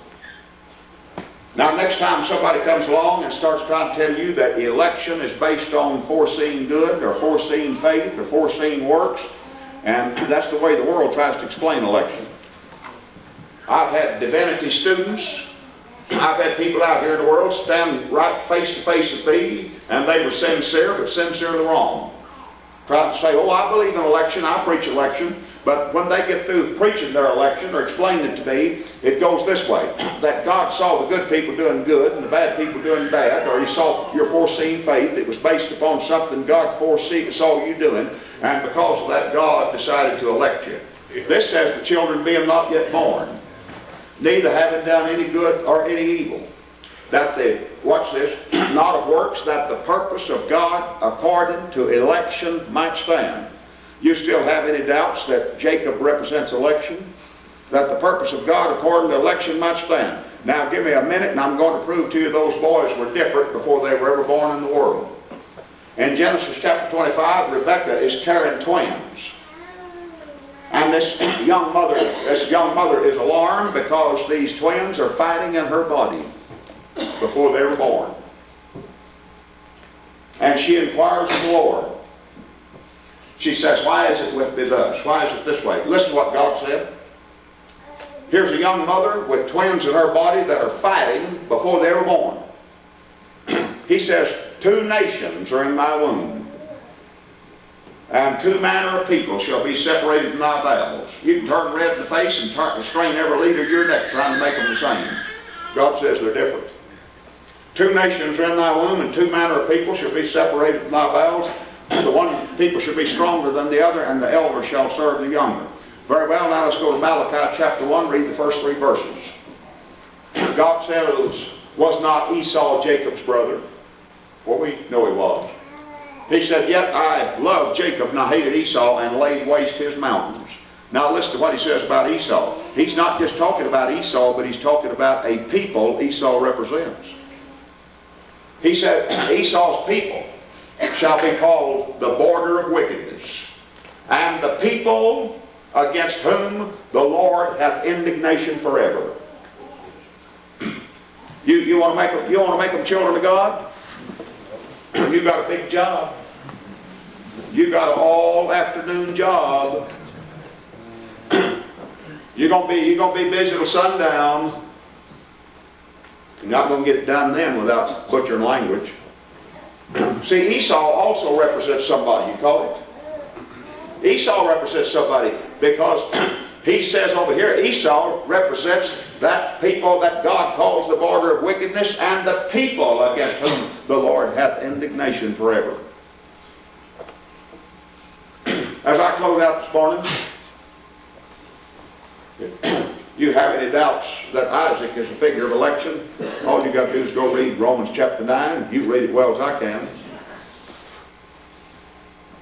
Now, next time somebody comes along and starts trying to tell you that the election is based on foreseen good or foreseen faith or foreseen works, and that's the way the world tries to explain election. I've had divinity students, I've had people out here in the world stand right face to face with me, and they were sincere, but sincerely wrong. Trying to say, oh, I believe in election, I preach election, but when they get through preaching their election or explaining it to me, it goes this way, that God saw the good people doing good and the bad people doing bad, or He saw your foreseen faith. It was based upon something God saw you doing, and because of that, God decided to elect you. This says the children being not yet born, neither having done any good or any evil, that the, watch this, not of works, that the purpose of God according to election might stand. You still have any doubts that Jacob represents election? That the purpose of God according to election might stand. Now give me a minute and I'm going to prove to you those boys were different before they were ever born in the world. In Genesis chapter 25, Rebekah is carrying twins. And this young mother is alarmed because these twins are fighting in her body before they were born. And she inquires of the Lord. She says, why is it with me thus? Why is it this way? Listen to what God said. Here's a young mother with twins in her body that are fighting before they were born. He says, 2 nations are in my womb, and 2 manner of people shall be separated from thy bowels. You can turn red in the face and strain every lead of your neck trying to make them the same. God says they're different. 2 nations are in thy womb, and 2 manner of people shall be separated from thy bowels. The one people should be stronger than the other, and the elder shall serve the younger. Very well, now let's go to Malachi chapter 1, read the first 3 verses. God says, was not Esau Jacob's brother? Well, we know he was. He said, yet I loved Jacob, and I hated Esau, and laid waste his mountains. Now listen to what he says about Esau. He's not just talking about Esau, but he's talking about a people Esau represents. He said, Esau's people shall be called the border of wickedness, and the people against whom the Lord hath indignation forever. You want to make them children of God? You got a big job. You got an all-afternoon job. You're gonna be busy till sundown. You're not going to get it done then without butchering language. See, Esau also represents somebody, you call it? Esau represents somebody because he says over here, Esau represents that people that God calls the border of wickedness, and the people against whom the Lord hath indignation forever. As I close out this morning, you have any doubts that Isaac is a figure of election, all you got to do is go read Romans chapter 9. You read it well as I can.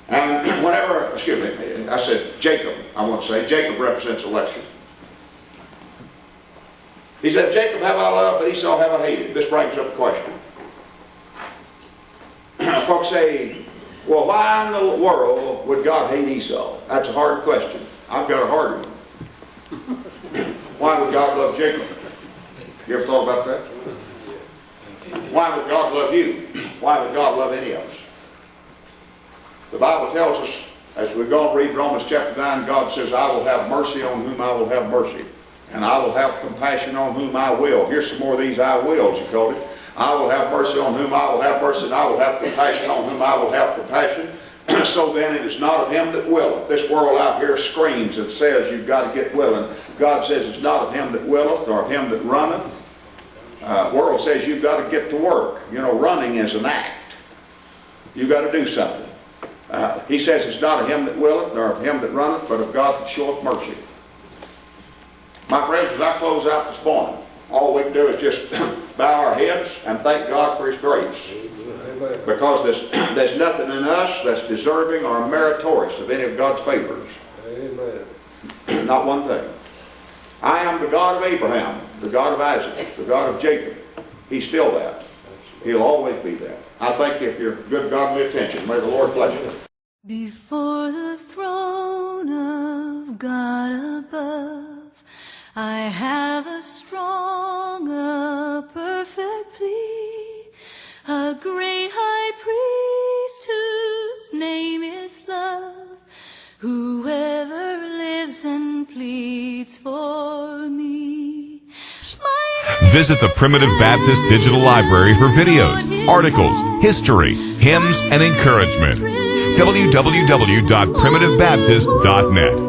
And whenever, excuse me, I said Jacob, I want to say, Jacob represents election. He said, Jacob have I loved, but Esau have I hated. This brings up a question. Folks say, well, why in the world would God hate Esau? That's a hard question. I've got a harder one. Why would God love Jacob? You ever thought about that? Why would God love you? Why would God love any of us? The Bible tells us, as we go and read Romans chapter 9, God says, I will have mercy on whom I will have mercy, and I will have compassion on whom I will. Here's some more of these I wills, he called it. I will have mercy on whom I will have mercy, and I will have compassion on whom I will have compassion. So then it is not of him that willeth. This world out here screams and says you've got to get willing. God says it's not of him that willeth, nor of him that runneth. World says you've got to get to work. You know, running is an act. You've got to do something. He says it's not of him that willeth, nor of him that runneth, but of God that showeth mercy. My friends, as I close out this morning, all we can do is just bow our heads and thank God for his grace. Because there's nothing in us that's deserving or meritorious of any of God's favors. Amen. Not one thing. I am the God of Abraham, the God of Isaac, the God of Jacob. He's still that. He'll always be that. I thank you for your good godly attention. May the Lord bless you. Before the throne of God above, I have a strong, a perfect plea, a great high priest whose name is love, whoever lives and pleads for me. Visit the Primitive Baptist Digital Library for videos, articles, history, hymns, and encouragement. www.primitivebaptist.net